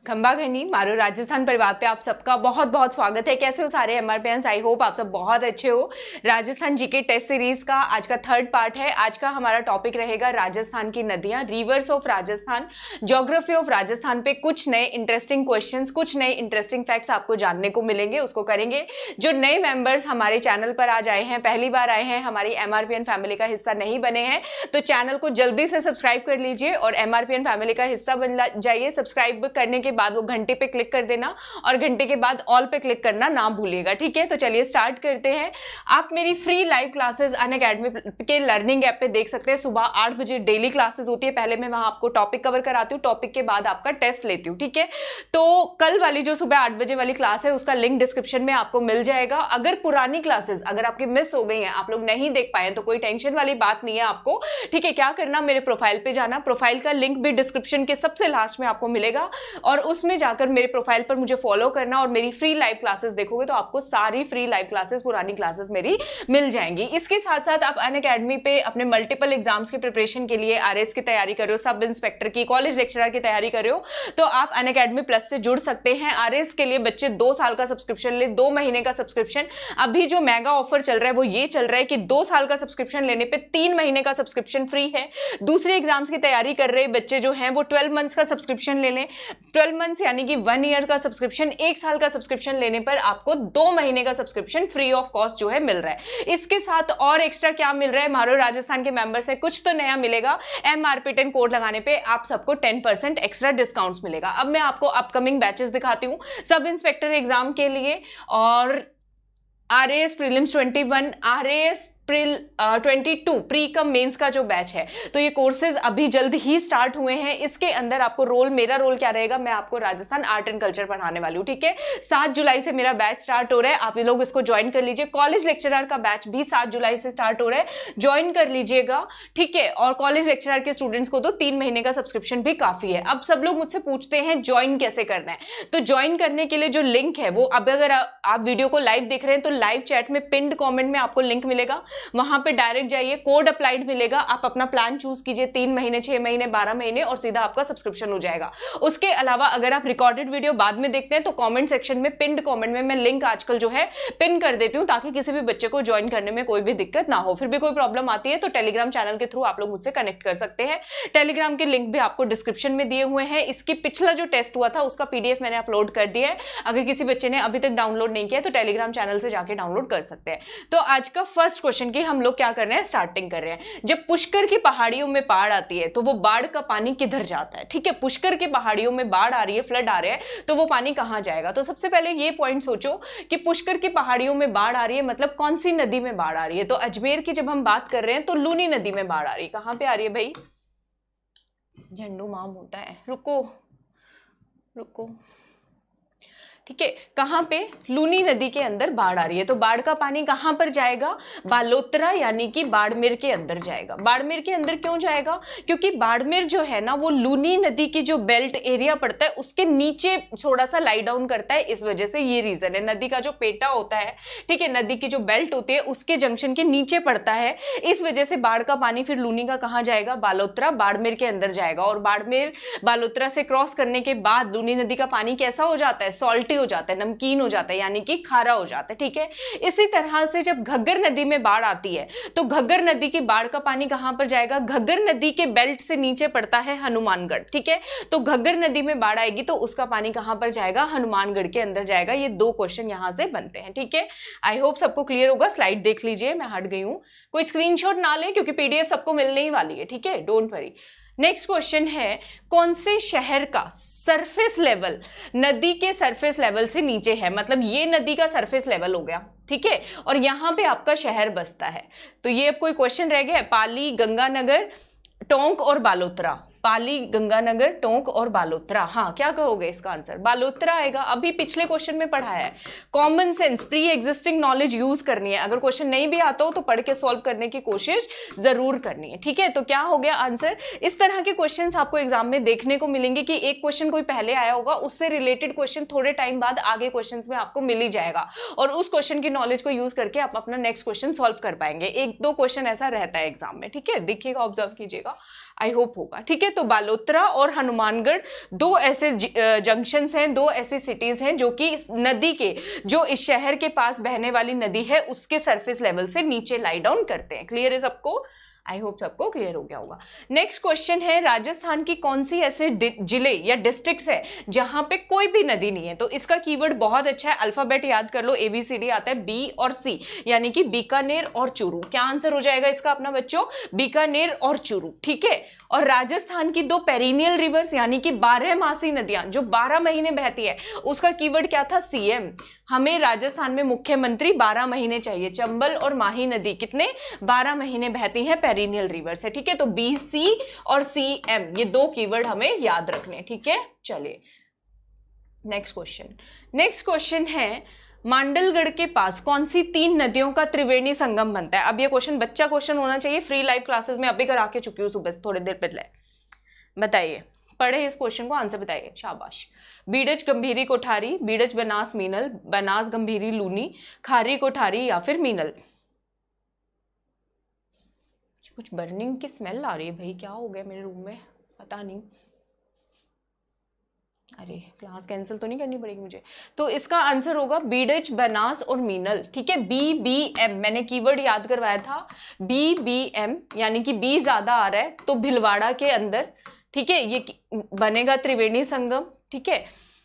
खंबाघनी मारू राजस्थान परिवार पे आप सबका बहुत बहुत स्वागत है। कैसे हो सारे एमआरपीएंस? आई होप आप सब बहुत अच्छे हो। राजस्थान जीके टेस्ट सीरीज का आज का थर्ड पार्ट है। आज का हमारा टॉपिक रहेगा राजस्थान की नदियां, reverse of Rajasthan, geography of Rajasthan पे कुछ नए इंटरेस्टिंग क्वेश्चंस, कुछ नए इंटरेस्टिंग फैक्ट्स आपको जानने को मिलेंगे, उसको करेंगे। जो नए मेंबर्स हमारे चैनल पर आज आए हैं, पहली बार आए हैं, हमारी एमआरपीएन फैमिली का हिस्सा नहीं बने हैं, तो चैनल को जल्दी से सब्सक्राइब कर लीजिए और एमआरपीएन फैमिली का हिस्सा बन जाइए। सब्सक्राइब करने के बाद वो घंटे पे क्लिक कर देना और घंटे के बाद ऑल पे क्लिक करना ना भूलिएगा, ठीक है? तो चलिए स्टार्ट करते हैं। आप मेरी फ्री लाइव क्लासेस अनअकैडमी के लर्निंग ऐप पे देख सकते हैं। सुबह 8 बजे डेली क्लासेस होती है। पहले मैं वहां आपको टॉपिक कवर कराती हूँ, टॉपिक के बाद आपका टेस्ट लेती हूँ, ठीक है? तो कल वाली जो सुबह 8 बजे वाली क्लास है उसका लिंक डिस्क्रिप्शन में आपको मिल जाएगा। अगर पुरानी क्लासेस अगर आपकी मिस हो गई हैं, आप लोग नहीं देख पाए तो कोई टेंशन वाली बात नहीं है आपको, ठीक है? क्या करना, मेरे प्रोफाइल पे जाना, प्रोफाइल का लिंक भी डिस्क्रिप्शन के सबसे लास्ट में आपको मिलेगा और उसमें जाकर मेरे प्रोफाइल पर मुझे फॉलो करना और मेरी फ्री लाइव क्लासेस देखोगे तो आपको सारी फ्री लाइव क्लासेस, पुरानी क्लासेस मेरी मिल जाएंगी। इसके साथ साथ आप अनअकैडमी पे अपने मल्टीपल एग्जाम्स की प्रिपरेशन के लिए आरएस की तैयारी कर रहे हो, सब इंस्पेक्टर की, कॉलेज लेक्चरर की तैयारी कर रहे हो, तो आप अनअकैडमी प्लस से जुड़ सकते हैं। आरएस के लिए बच्चे 2 साल का सब्सक्रिप्शन ले, 2 महीने का सब्सक्रिप्शन। अभी जो मेगा ऑफर चल रहा है वो ये चल रहा है कि 2 साल का सब्सक्रिप्शन लेने पे 3 महीने का सब्सक्रिप्शन फ्री है। दूसरे एग्जाम्स की तैयारी कर रहे बच्चे जो हैं वो 12 मंथ्स का सब्सक्रिप्शन ले लें। 12 मंथ्स यानी कि 1 ईयर का सब्सक्रिप्शन, 1 साल का सब्सक्रिप्शन लेने पर आपको 2 महीने का सब्सक्रिप्शन फ्री ऑफ कॉस्ट जो है मिल रहा है। इसके साथ और एक्स्ट्रा क्या मिल रहा है, मारो राजस्थान के मेंबर से कुछ तो नया मिलेगा। MRP10 कोड लगाने पे आप सबको 10% एक्स्ट्रा डिस्काउंट्स मिलेगा। अब मैं आपको अपकमिंग बैचेस दिखाती हूँ सब इंस्पेक्टर एग्जाम के लिए और RAS prelims 21, RAS 22 pre cum mains का जो बैच है, तो ये कोर्सेज अभी जल्द ही स्टार्ट हुए हैं। इसके अंदर आपको रोल, मेरा रोल क्या रहेगा, मैं आपको राजस्थान आर्ट एंड कल्चर पढ़ाने वाली हूँ, ठीक है? 7 जुलाई से मेरा बैच स्टार्ट हो रहा है, आप लोग इसको ज्वाइन कर लीजिए। कॉलेज लेक्चरर का बैच भी 7 जुलाई से स्टार्ट हो रहा है, ज्वाइन कर लीजिएगा, ठीक है? और कॉलेज लेक्चरर के स्टूडेंट्स को तो 3 महीने का सब्सक्रिप्शन भी काफी है। अब सब लोग मुझसे पूछते हैं ज्वाइन कैसे करना है, तो ज्वाइन करने के लिए जो लिंक है वो, अब अगर आप वीडियो को लाइव देख रहे हैं तो लाइव चैट में पिन्ड कॉमेंट में आपको लिंक मिलेगा, वहां पे डायरेक्ट जाइए, कोड अप्लाइड मिलेगा, आप अपना प्लान चूज कीजिए, 3 महीने, 6 महीने, 12 महीने और सीधा आपका सब्सक्रिप्शन हो जाएगा। उसके अलावा अगर आप रिकॉर्डेड वीडियो बाद में देखते हैं तो कमेंट सेक्शन में, पिन्ड कमेंट में मैं लिंक आजकल जो है पिन कर देती हूं ताकि किसी भी बच्चे को ज्वाइन करने में कोई भी दिक्कत ना हो। फिर भी कोई प्रॉब्लम आती है तो टेलीग्राम चैनल के थ्रू आप लोग मुझसे कनेक्ट कर सकते हैं। टेलीग्राम के लिंक भी आपको डिस्क्रिप्शन में दिए हुए हैं। इसकी पिछला जो टेस्ट हुआ था उसका PDF मैंने अपलोड कर दिया है, अगर किसी बच्चे ने अभी तक डाउनलोड नहीं किया तो टेलीग्राम चैनल से जाके डाउनलोड कर सकते हैं। तो आज का फर्स्ट क्वेश्चन की हम लोग क्या कर रहे हैं, स्टार्टिंग कर रहे हैं। जब पुष्कर की पहाड़ियों में बाढ़ आती है तो वो बाढ़ का पानी किधर जाता है, ठीक है? पुष्कर की पहाड़ियों में बाढ़ आ रही है, फ्लड आ रहा है, तो वो पानी कहां जाएगा? तो सबसे पहले ये पॉइंट सोचो कि पुष्कर की पहाड़ियों में बाढ़ आ रही है मतलब कौन सी नदी में बाढ़ आ रही है? तो अजमेर की जब हम बात कर रहे हैं तो लूनी नदी में बाढ़ आ रही है। कहां पे आ रही है भाई? झंडू माम होता है, रुको रुको, ठीक है? कहां पे? लूनी नदी के अंदर बाढ़ आ रही है, तो बाढ़ का पानी कहां पर जाएगा? बालोतरा यानी कि बाड़मेर के अंदर जाएगा। बाड़मेर के अंदर क्यों जाएगा? क्योंकि बाड़मेर जो है ना वो लूनी नदी की जो बेल्ट एरिया पड़ता है उसके नीचे थोड़ा सा लाई डाउन करता है, इस वजह से ये रीजन है। नदी का जो पेटा होता है, ठीक है, नदी की जो बेल्ट होती है उसके जंक्शन के नीचे पड़ता है, इस वजह से बाढ़ का पानी फिर लूनी का कहां जाएगा? बालोतरा, बाड़मेर के अंदर जाएगा। और बाड़मेर, बालोतरा से क्रॉस करने के बाद लूनी नदी का पानी कैसा हो जाता है? सॉल्टी हो जाता है, नमकीन हो जाता है, यानी कि खारा हो जाता है, ठीक है? इसी तरह से जब घग्गर नदी में बाढ़ आती है तो घग्गर नदी की बाढ़ का पानी कहां पर जाएगा? घग्गर नदी के बेल्ट से नीचे पड़ता है हनुमानगढ़, ठीक है? तो घग्गर नदी में बाढ़ आएगी तो उसका पानी कहां पर जाएगा? हनुमानगढ़ के अंदर जाएगा। ये 2 क्वेश्चन यहां से बनते हैं, ठीक है? आई होप सबको क्लियर होगा। स्लाइड देख लीजिए, मैं हट गई हूं, कोई स्क्रीनशॉट ना ले क्योंकि PDF सबको मिलने ही वाली है, ठीक है? Don't worry. नेक्स्ट क्वेश्चन है, कौन से शहर का सरफेस लेवल नदी के सरफेस लेवल से नीचे है? मतलब ये नदी का सरफेस लेवल हो गया, ठीक है? और यहां पे आपका शहर बसता है, तो ये अब कोई क्वेश्चन रह गया? पाली, गंगानगर, टोंक और बालोतरा। पाली, गंगानगर, टोंक और बालोतरा। हाँ, क्या कहोगे इसका आंसर? बालोतरा आएगा। अभी पिछले क्वेश्चन में पढ़ा है। Common sense, pre existing knowledge use करनी है। अगर क्वेश्चन नहीं भी आता हो तो पढ़ के सॉल्व करने की कोशिश जरूर करनी है, ठीक है? तो क्या हो गया आंसर? इस तरह के क्वेश्चंस आपको एग्जाम में देखने को मिलेंगे कि एक क्वेश्चन कोई पहले आया होगा, उससे रिलेटेड क्वेश्चन थोड़े टाइम बाद आगे क्वेश्चन में आपको मिल ही जाएगा और उस क्वेश्चन की नॉलेज को यूज करके आप अपना नेक्स्ट क्वेश्चन सॉल्व कर पाएंगे। 1-2 क्वेश्चन ऐसा रहता है एग्जाम में, ठीक है? देखिएगा, ऑब्जर्व कीजिएगा, आई होप होगा, ठीक है? है, तो बालोतरा और हनुमानगढ़ दो ऐसे जंक्शंस हैं, दो ऐसी सिटीज हैं जो कि नदी के, जो इस शहर के पास बहने वाली नदी है उसके सरफेस लेवल से नीचे लाई डाउन करते हैं। क्लियर है सबको? आई होप सबको क्लियर हो गया होगा। नेक्स्ट क्वेश्चन है, राजस्थान की कौन सी ऐसे जिले या डिस्ट्रिक्ट्स है जहां पे कोई भी नदी नहीं है? तो इसका कीवर्ड बहुत अच्छा है, अल्फाबेट याद कर लो, ABCD आता है, बी और सी, यानी कि बीकानेर और चूरू। क्या आंसर हो जाएगा इसका अपना बच्चों? बीकानेर और चूरू, ठीक है। और राजस्थान की दो पेरिनियल रिवर्स यानी कि 12 मासी नदियां जो 12 महीने बहती है, उसका कीवर्ड क्या था? CM। हमें राजस्थान में मुख्यमंत्री 12 महीने चाहिए। चंबल और माही नदी कितने? 12 महीने बहती हैं, पेरिनियल रिवर से, ठीक है। तो BC और CM ये दो कीवर्ड हमें याद रखने, ठीक है। चलिए नेक्स्ट क्वेश्चन है, मांडलगढ़ के पास कौन सी 3 नदियों का त्रिवेणी संगम बनता है? अब ये बच्चा क्वेश्चन होना चाहिए, फ्री लाइव क्लासेस में अभी करा के चुकी हूँ सुबह थोड़ी देर पहले। बताइए, पढ़े इस क्वेश्चन को, आंसर बताइए, शाबाश। बीडच गंभीरी कोठारी, बीडच बनास मीनल, बनास गंभीरी लूनी, खारी कोठारी या फिर मीनल? कुछ बर्निंग की स्मेल आ रही है भाई, क्या हो गया मेरे रूम में पता नहीं। अरे क्लास कैंसिल तो नहीं करनी पड़ेगी मुझे। तो इसका आंसर होगा बीडच, बनास और मीनल, ठीक है। BBM मैंने कीवर्ड याद करवाया था, BBM यानी कि बी ज्यादा आ रहा है तो भिलवाड़ा के अंदर, ठीक है, ये बनेगा त्रिवेणी संगम, ठीक है।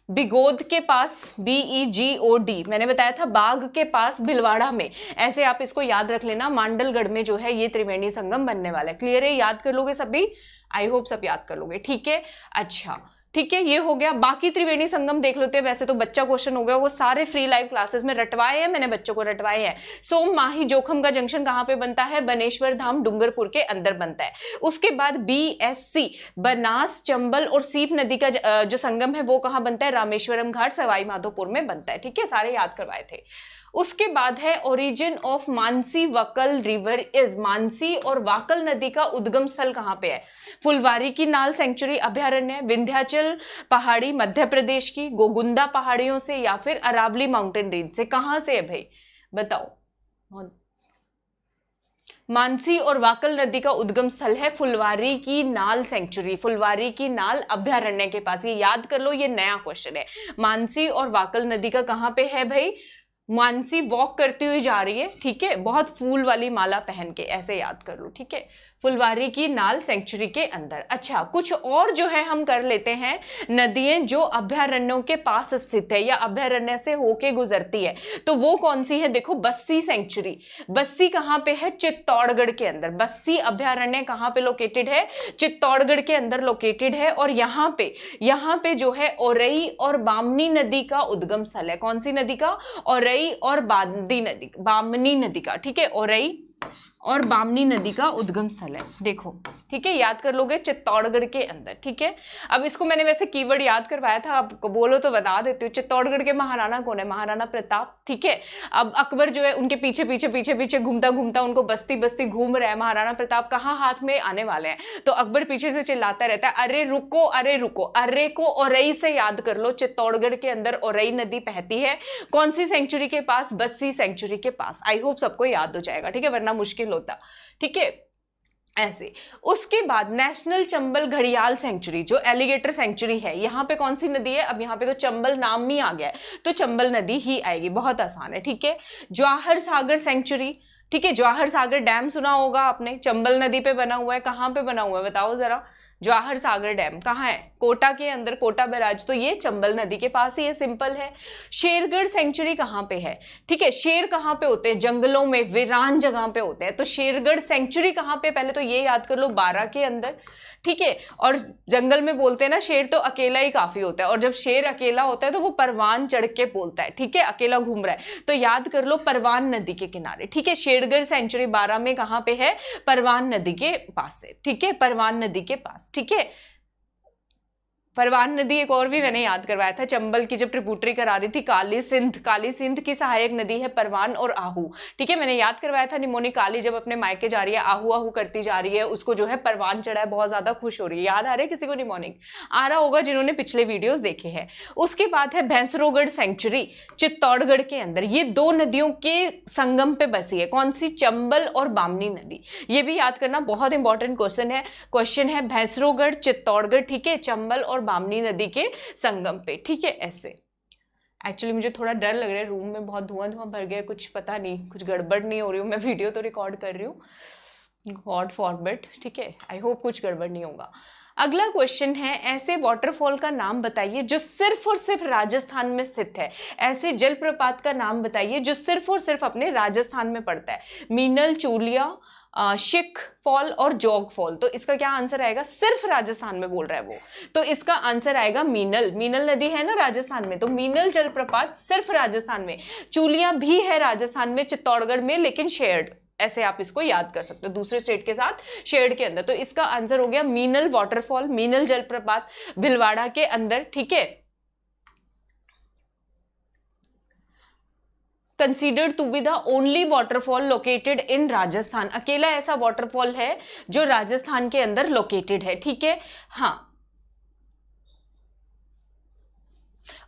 बिगोद के पास, BEGOD मैंने बताया था, बाग के पास भिलवाड़ा में, ऐसे आप इसको याद रख लेना। मांडलगढ़ में जो है ये त्रिवेणी संगम बनने वाला है। क्लियर है? याद कर लोगे सभी? आई होप सब याद कर लोगे, ठीक है। अच्छा ठीक है, ये हो गया। बाकी त्रिवेणी संगम देख लेते हैं, वैसे तो बच्चा क्वेश्चन हो गया, वो सारे फ्री लाइव क्लासेस में रटवाए हैं मैंने, बच्चों को रटवाए हैं। सोम माही जोखम का जंक्शन कहां पे बनता है? बनेश्वर धाम डूंगरपुर के अंदर बनता है। उसके बाद BSC बनास, चंबल और सीप नदी का जो संगम है वो कहां बनता है? रामेश्वरम घाट सवाई माधोपुर में बनता है, ठीक है, सारे याद करवाए थे। उसके बाद है origin of Mansi Wakal river is, Mansi और वाकल नदी का उद्गम स्थल कहां पे है? फुलवारी की नाल सेंचुरी अभयारण्य, विंध्याचल पहाड़ी मध्य प्रदेश की, गोगुंदा पहाड़ियों से या फिर अरावली माउंटेन रेंज से? कहां से है भाई बताओ? मानसी और वाकल नदी का उद्गम स्थल है फुलवारी की नाल सेंचुरी, फुलवारी की नाल अभयारण्य के पास। ये याद कर लो, ये नया क्वेश्चन है। मानसी और वाकल नदी का कहां पे है भाई? मानसी वॉक करती हुई जा रही है, ठीक है, बहुत फूल वाली माला पहन के, ऐसे याद कर लो, ठीक है, फुलवारी की नाल सेंचुरी के अंदर। अच्छा, कुछ और जो है हम कर लेते हैं, नदियां जो अभयारण्यों के पास स्थित है या अभयारण्य से होके गुजरती है, तो वो कौन सी है? देखो, बस्सी सेंचुरी। बस्सी कहां पे है? चित्तौड़गढ़ के अंदर। बस्सी अभयारण्य कहां पे लोकेटेड है? चित्तौड़गढ़ के अंदर लोकेटेड है। और यहाँ पे जो है ओरई और बामनी नदी का उद्गम स्थल है। कौन सी नदी का? ओरई और बामनी नदी का, ठीक है, ओरई और बामनी नदी का उद्गम स्थल है, देखो, ठीक है, याद कर लोगे, चित्तौड़गढ़ के अंदर, ठीक है। अब इसको मैंने वैसे कीवर्ड याद करवाया था, आपको बोलो तो बता देती हूँ। चित्तौड़गढ़ के महाराणा कौन है? महाराणा प्रताप, ठीक है। अब अकबर जो है उनके पीछे पीछे घूमता घूमता उनको बस्ती बस्ती घूम रहा है। महाराणा प्रताप कहाँ हाथ में आने वाले हैं, तो अकबर पीछे से चिल्लाता रहता है, अरे रुको अरे रुको। अरे को ओरई से याद कर लो, चित्तौड़गढ़ के अंदर ओरई नदी बहती है। कौन सी सेंचुरी के पास? बस्सी सेंचुरी के पास। आई होप सबको याद हो जाएगा, ठीक है, वरना मुश्किल होता, ठीक है, ऐसे। उसके बाद नेशनल चंबल घड़ियाल सेंचुरी, जो एलिगेटर सेंचुरी है, यहाँ पे कौन सी नदी है? अब यहाँ पे तो चंबल नाम ही आ गया है, तो चंबल नदी ही आएगी, बहुत आसान है, ठीक है। जवाहर सागर सेंचुरी, ठीक है, जवाहर सागर डैम सुना होगा आपने, चंबल नदी पे बना हुआ है। कहाँ पे बना हुआ है बताओ जरा? जवाहर सागर डैम कहाँ है? कोटा के अंदर, कोटा बैराज, तो ये चंबल नदी के पास ही है, सिंपल है। शेरगढ़ सेंचुरी कहाँ पे है? ठीक है, शेर कहाँ पे होते हैं? जंगलों में, वीरान जगह पे होते हैं, तो शेरगढ़ सेंचुरी कहाँ पे? पहले तो ये याद कर लो, 12 के अंदर, ठीक है। और जंगल में बोलते हैं ना, शेर तो अकेला ही काफी होता है, और जब शेर अकेला होता है तो वो परवान चढ़ के बोलता है, ठीक है, अकेला घूम रहा है, तो याद कर लो परवान नदी के किनारे, ठीक है। शेरगढ़ सेंचुरी 12 में कहां पे है? परवान नदी के पास है, ठीक है, परवान नदी के पास, ठीक है। परवान नदी एक और भी मैंने याद करवाया था, चंबल की जब ट्रिब्यूटरी करा रही थी, काली सिंध की सहायक नदी है परवान और आहू। ठीक है, मैंने याद करवाया था, निमोनी काली जब अपने मायके जा रही है, आहू आहू करती जा रही है, उसको जो है परवान चढ़ा है, बहुत ज्यादा खुश हो रही है। याद आ रहा है किसी को? निमोनिक आ रहा होगा जिन्होंने पिछले वीडियोस देखे हैं। उसके बाद है भैंसरोगढ़ सेंचुरी चित्तौड़गढ़ के अंदर, ये दो नदियों के संगम पे बसी है। कौन सी? चंबल और बामनी नदी। ये भी याद करना, बहुत इंपॉर्टेंट क्वेश्चन है भैंसरोगढ़ चित्तौड़गढ़, ठीक है, चंबल और बामनी नदी के संगम पे। ठीक है, ऐसे। एक्चुअली मुझे थोड़ा डर लग रहा है, रूम में बहुत धुआं भर गया, कुछ पता नहीं, कुछ गड़बड़ नहीं हो रही हूँ, मैं वीडियो तो रिकॉर्ड कर रही हूँ, गॉड फॉरबिड। ठीक है, आई होप कुछ गड़बड़ नहीं होगा। अगला क्वेश्चन है, ऐसे वाटरफॉल का नाम बताइए जो सिर्फ और सिर्फ राजस्थान में स्थित है। ऐसे जलप्रपात का नाम बताइए जो सिर्फ और सिर्फ अपने राजस्थान में पड़ता है। मीनल, चूलिया, शिख फॉल और जोग फॉल। तो इसका क्या आंसर आएगा? सिर्फ राजस्थान में बोल रहा है वो, तो इसका आंसर आएगा मीनल। मीनल नदी है ना राजस्थान में, तो मीनल जलप्रपात सिर्फ राजस्थान में। चूलिया भी है राजस्थान में, चित्तौड़गढ़ में, लेकिन शेयर्ड, ऐसे आप इसको याद कर सकते हो, दूसरे स्टेट के साथ शेयर्ड के अंदर। तो इसका आंसर हो गया मीनल वाटरफॉल, मीनल जलप्रपात भिलवाड़ा के अंदर। ठीक है, considered to be the only waterfall located in Rajasthan. अकेला ऐसा वाटरफॉल है जो राजस्थान के अंदर लोकेटेड है। ठीक है, हाँ।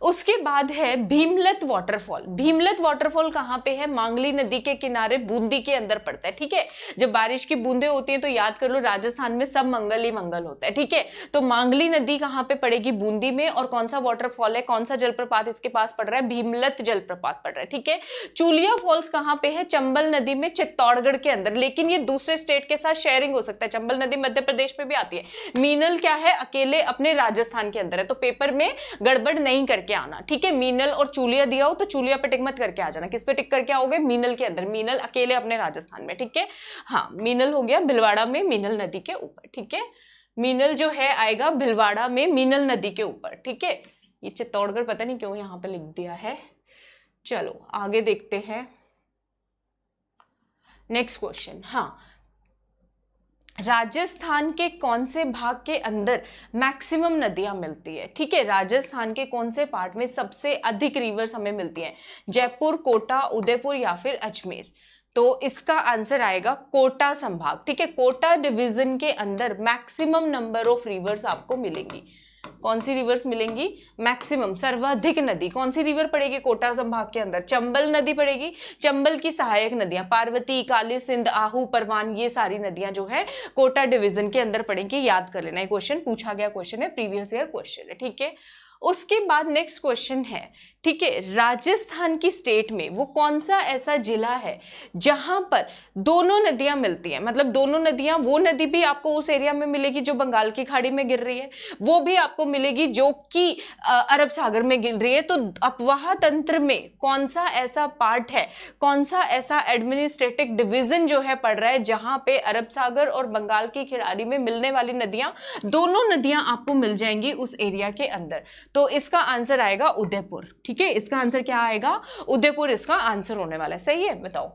उसके बाद है भीमलत वाटरफॉल। भीमलत वाटरफॉल कहां पे है? मांगली नदी के किनारे, बूंदी के अंदर पड़ता है। ठीक है, जब बारिश की बूंदें होती हैं तो याद कर लो राजस्थान में सब मंगल ही मंगल होता है। ठीक है, तो मांगली नदी कहां पे पड़ेगी? बूंदी में। और कौन सा वाटरफॉल है, कौन सा जलप्रपात इसके पास पड़ रहा है? भीमलत जलप्रपात पड़ रहा है। ठीक है, चूलिया फॉल्स कहां पे है? चंबल नदी में, चित्तौड़गढ़ के अंदर, लेकिन ये दूसरे स्टेट के साथ शेयरिंग हो सकता है। चंबल नदी मध्य प्रदेश में भी आती है। मीनल क्या है? अकेले अपने राजस्थान के अंदर है, तो पेपर में गड़बड़ नहीं करके आना। ठीक है, मीनल और चूलिया दिया हो तो चूलिया पे टिक मत करके आ जाना, किस पे टिक करके आओगे? मीनल के अंदर, मीनल अकेले अपने राजस्थान में। ठीक है, हाँ, मीनल हो गया भिलवाड़ा में, मीनल नदी के ऊपर। ठीक है, मीनल जो है आएगा भिलवाड़ा में, मीनल नदी के ऊपर। ठीक है, ये चित्तौड़गढ़ पता नहीं क्यों यहां पे लिख दिया है। चलो आगे देखते हैं नेक्स्ट क्वेश्चन। हाँ, राजस्थान के कौन से भाग के अंदर मैक्सिमम नदियां मिलती है? ठीक है, राजस्थान के कौन से पार्ट में सबसे अधिक रिवर्स हमें मिलती हैं? जयपुर, कोटा, उदयपुर या फिर अजमेर? तो इसका आंसर आएगा कोटा संभाग। ठीक है, कोटा डिवीजन के अंदर मैक्सिमम नंबर ऑफ रिवर्स आपको मिलेंगी। कौन सी रिवर्स मिलेंगी? मैक्सिमम, सर्वाधिक नदी कौन सी रिवर पड़ेगी कोटा संभाग के अंदर? चंबल नदी पड़ेगी। चंबल की सहायक नदियां पार्वती, काली सिंध, आहू, परवान, ये सारी नदियां जो है कोटा डिवीजन के अंदर पड़ेंगी। याद कर लेना, ये क्वेश्चन पूछा गया क्वेश्चन है, प्रीवियस ईयर क्वेश्चन है। ठीक है, उसके बाद नेक्स्ट क्वेश्चन है, ठीक है, राजस्थान की स्टेट में वो कौन सा ऐसा जिला है जहां पर दोनों नदियां मिलती हैं? मतलब दोनों नदियां, वो नदी भी आपको उस एरिया में मिलेगी जो बंगाल की खाड़ी में गिर रही है, वो भी आपको मिलेगी जो कि अरब सागर में गिर रही है। तो अपवाह तंत्र में कौन सा ऐसा पार्ट है, कौन सा ऐसा एडमिनिस्ट्रेटिव डिवीजन जो है पड़ रहा है जहां पे अरब सागर और बंगाल की खाड़ी में मिलने वाली नदियां, दोनों नदियां आपको मिल जाएंगी उस एरिया के अंदर? तो इसका आंसर आएगा उदयपुर। ठीक है, इसका आंसर क्या आएगा? उदयपुर इसका आंसर होने वाला है। सही है, बताओ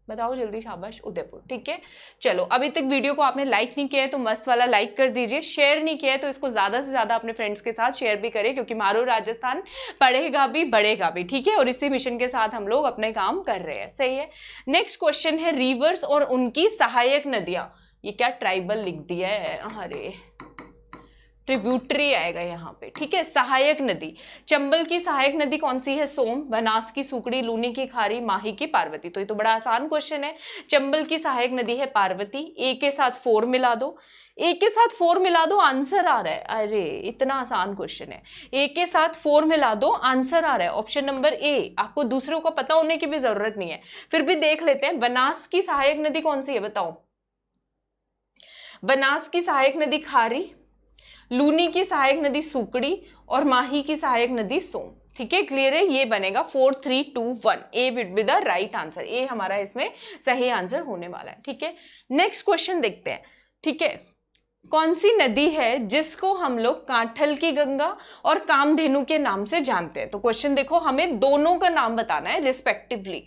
बताओ जल्दी, शाबाश, उदयपुर। ठीक है, चलो, अभी तक वीडियो को आपने लाइक नहीं किया है तो मस्त वाला लाइक कर दीजिए, शेयर नहीं किया है तो इसको ज्यादा से ज्यादा अपने फ्रेंड्स के साथ शेयर भी करें, क्योंकि मारो राजस्थान पढ़ेगा भी बढ़ेगा भी। ठीक है, और इसी मिशन के साथ हम लोग अपने काम कर रहे हैं। सही है, नेक्स्ट क्वेश्चन है, रिवर्स और उनकी सहायक नदियां। ये क्या ट्राइबल लिख दिया है? अरे ट्रिब्यूटरी आएगा यहाँ पे। ठीक है, सहायक नदी, चंबल की सहायक नदी कौन सी है? सोम, बनास की सुकड़ी, लूनी की खारी, माही की पार्वती। तो ये तो बड़ा आसान क्वेश्चन है। चंबल की सहायक नदी है पार्वती। ए के साथ 4 मिला दो, ए के साथ 4 मिला दो, आंसर आ रहा है। अरे इतना आसान क्वेश्चन है, ए के साथ 4 मिला दो, आंसर आ रहा है ऑप्शन नंबर ए। आपको दूसरों को पता होने की भी जरूरत नहीं है, फिर भी देख लेते हैं। बनास की सहायक नदी कौन सी है बताओ? बनास की सहायक नदी खारी, लूनी की सहायक नदी सुकड़ी और माही की सहायक नदी सोम। ठीक है, क्लियर है? ये बनेगा 4 3 2 1, A will be the right answer. A हमारा इसमें सही आंसर होने वाला है। ठीक है, नेक्स्ट क्वेश्चन देखते हैं। ठीक है, कौन सी नदी है जिसको हम लोग कांठल की गंगा और कामधेनु के नाम से जानते हैं? तो क्वेश्चन देखो, हमें दोनों का नाम बताना है रिस्पेक्टिवली।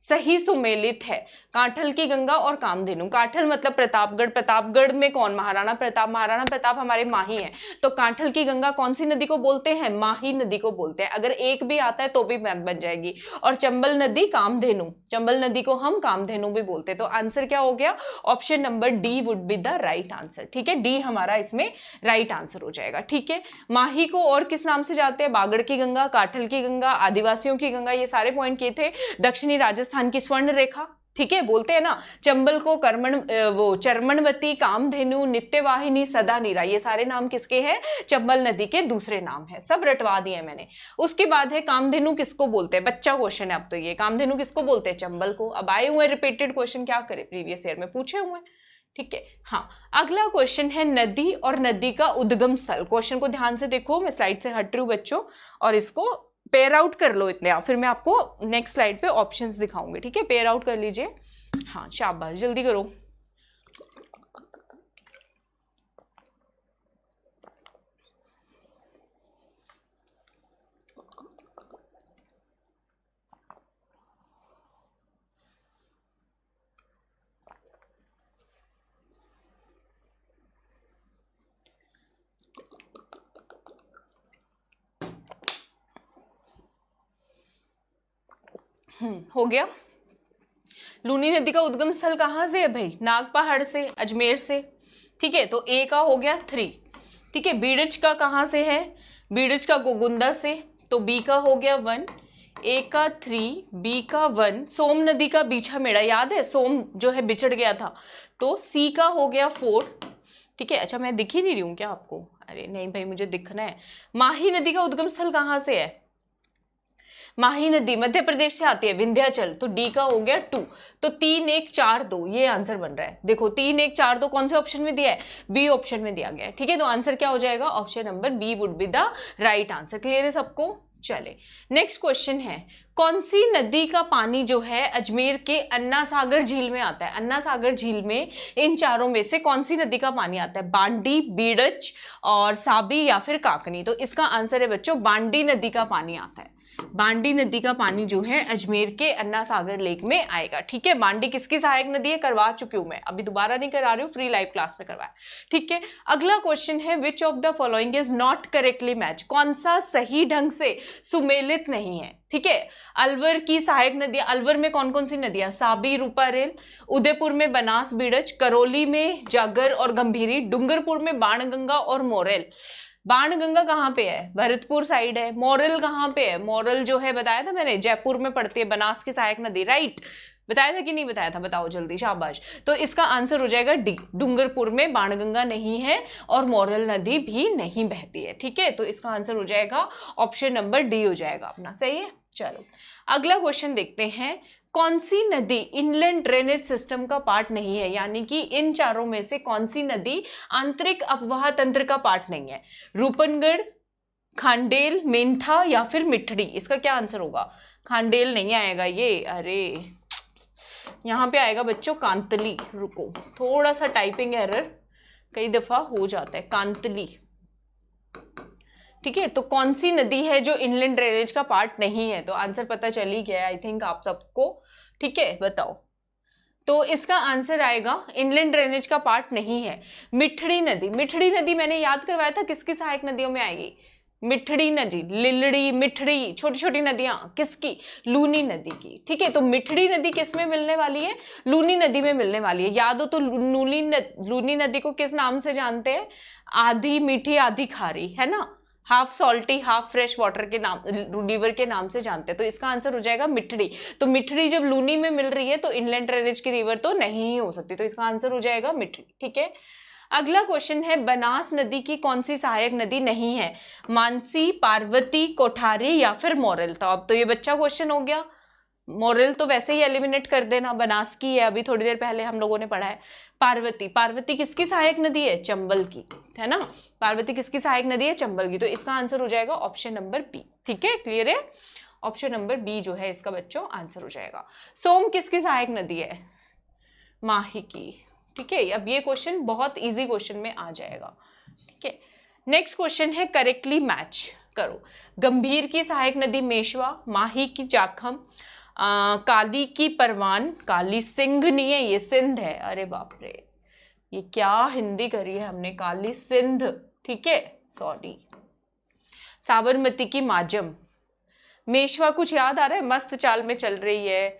सही सुमेलित है? कांठल की गंगा और कामधेनु। कांठल मतलब प्रतापगढ़, प्रतापगढ़ में कौन? महाराणा प्रताप। महाराणा प्रताप हमारे माही हैं, तो कांठल की गंगा कौन सी नदी को बोलते हैं? माही नदी को बोलते हैं। अगर एक भी आता है तो भी मैथ बन जाएगी। और चंबल नदी कामधेनु, चंबल नदी को हम कामधेनु भी बोलते हैं। तो आंसर क्या हो गया? Option number D would be the right answer. ठीक है, डी हमारा इसमें राइट आंसर हो जाएगा। ठीक है, माही को और किस नाम से जाते हैं? बागड़ की गंगा, कांठल की गंगा, आदिवासियों की गंगा, ये सारे पॉइंट किए थे। दक्षिणी राजस्थान की स्वर्ण रेखा, ठीक है, बोलते हैं ना। चंबल को चरमनवती, कामधेनु, नित्यवाहिनी, सदानीरा, ये सारे नाम किसके हैं? चंबल नदी के दूसरे नाम है। सब रटवा दिए मैंने। उसके बाद है कामधेनु किसको बोलते हैं? बच्चा क्वेश्चन है अब तो ये। कामधेनु किसको बोलते हैं? चंबल को। अब आए हुए रिपीटेड क्वेश्चन, क्या करे, प्रीवियस ईयर में पूछे हुए हैं। ठीक है, हाँ। अगला क्वेश्चन है नदी और नदी का उद्गम स्थल। क्वेश्चन को ध्यान से देखो, मैं स्लाइड से हट रही हूँ बच्चों, और इसको पेयर आउट कर लो इतने आप, फिर मैं आपको नेक्स्ट स्लाइड पे ऑप्शंस दिखाऊंगी। ठीक है, पेयर आउट कर लीजिए। हाँ, शाबाश, जल्दी करो। हो गया। लूनी नदी का उद्गम स्थल कहां से है भाई? नाग पहाड़ से, अजमेर से। ठीक है, तो ए का हो गया 3। ठीक है, बीड़च का कहां से है? बीड़च का गोगुंदा से, तो बी का हो गया 1। ए का 3, बी का 1। सोम नदी का बीछा मेड़ा, याद है? सोम जो है बिछड़ गया था, तो सी का हो गया 4। ठीक है, अच्छा मैं दिख ही नहीं रही हूं क्या आपको? अरे नहीं भाई, मुझे दिखना है। माही नदी का उद्गम स्थल कहां से है? माही नदी मध्य प्रदेश से आती है, विंध्याचल, तो डी का हो गया 2। तो 3 1 4 2 ये आंसर बन रहा है। देखो 3 1 4 2 कौन से ऑप्शन में दिया है? बी ऑप्शन में दिया गया है। ठीक है, तो आंसर क्या हो जाएगा? Option number B would be the right answer. Clear है सबको? चले, नेक्स्ट क्वेश्चन है, कौन सी नदी का पानी जो है अजमेर के अन्ना सागर झील में आता है? अन्ना सागर झील में इन चारों में से कौन सी नदी का पानी आता है? बांडी, बीड़च और साबी या फिर काकनी? तो इसका आंसर है बच्चों, बांडी नदी का पानी आता है। बांडी नदी का पानी जो है अजमेर के अन्ना सागर लेक में आएगा। ठीक है, बांडी किसकी सहायक नदी है? करवा चुकी हूं मैं, अभी दोबारा नहीं करा रही हूँ, फ्री लाइव क्लास में करवाया। ठीक है, अगला क्वेश्चन है, विच of the following is not correctly match? कौन सा सही ढंग से सुमेलित नहीं है? ठीक है, अलवर की सहायक नदी, अलवर में कौन कौन सी नदियां? साबी, रूपारेल, उदयपुर में बनास, बीड़च, करौली में जागर और गंभीरी, डूंगरपुर में बाणगंगा और मोरेल। बाणगंगा कहाँ पे है? भरतपुर साइड है। मोरल कहाँ पे है? मोरल जो है बताया था मैंने, जयपुर में पड़ती है, बनास की सहायक नदी। राइट, बताया था कि नहीं बताया था? बताओ जल्दी, शाबाश। तो इसका आंसर हो जाएगा डी, डूंगरपुर में बाणगंगा नहीं है और मोरल नदी भी नहीं बहती है। ठीक है, तो इसका आंसर हो जाएगा ऑप्शन नंबर डी हो जाएगा अपना। सही है, चलो अगला क्वेश्चन देखते हैं, कौन सी नदी इनलैंड ड्रेनेज सिस्टम का पार्ट नहीं है? यानी कि इन चारों में से कौन सी नदी आंतरिक अपवाह तंत्र का पार्ट नहीं है? रूपनगढ़, खांडेल, मेंथा या फिर मिठड़ी? इसका क्या आंसर होगा? खांडेल नहीं आएगा ये, अरे यहां पे आएगा बच्चों कांतली। रुको, थोड़ा सा टाइपिंग एरर कई दफा हो जाता है, कांतली। ठीक है, तो कौन सी नदी है जो इनलैंड ड्रेनेज का पार्ट नहीं है? तो आंसर पता चल ही गया आई थिंक आप सबको। ठीक है, बताओ। तो इसका आंसर आएगा, इनलैंड ड्रेनेज का पार्ट नहीं है, मिठड़ी नदी। मिठड़ी नदी मैंने याद करवाया था किसकी सहायक नदियों में आएगी? मिठड़ी नदी, लिलड़ी, मिठड़ी, छोटी छोटी नदियां किसकी? लूनी नदी की। ठीक है, तो मिठड़ी नदी किस में मिलने वाली है? लूनी नदी में मिलने वाली है। याद हो तो लूनी नदी को किस नाम से जानते हैं? आधी मीठी आधी खारी, है ना? Half salty half fresh water के नाम, रिवर के नाम से जानते हैं। तो इसका आंसर हो जाएगा मिठड़ी। तो मिठड़ी जब लूनी में मिल रही है तो इनलैंड ड्रेनेज की रिवर तो नहीं ही हो सकती, तो इसका आंसर हो जाएगा मिठड़ी। ठीक है, अगला क्वेश्चन है, बनास नदी की कौन सी सहायक नदी नहीं है? मानसी, पार्वती, कोठारी या फिर मोरल? तो अब तो ये बच्चा क्वेश्चन हो गया, मोरल तो वैसे ही एलिमिनेट कर देना, बनास की है, अभी थोड़ी देर पहले हम लोगों ने पढ़ा है। पार्वती, पार्वती किसकी सहायक नदी है? चंबल की, है ना? पार्वती किसकी सहायक नदी है? चंबल की। तो इसका आंसर हो जाएगा ऑप्शन नंबर बी। ठीक है, क्लियर है? ऑप्शन नंबर बी जो है इसका बच्चों आंसर हो जाएगा। सोम किसकी सहायक नदी है? माही की। ठीक है, अब ये क्वेश्चन बहुत इजी क्वेश्चन में आ जाएगा। ठीक है, नेक्स्ट क्वेश्चन है, करेक्टली मैच करो। गंभीर की सहायक नदी मेशवा, माही की जाखम, काली की परवान, काली सिंध नहीं है, ये सिंध है। अरे बाप रे, ये क्या हिंदी करी है हमने, काली सिंध, ठीक है, सॉरी। साबरमती की माजम, मेशवा कुछ याद आ रहा है, मस्त चाल में चल रही है,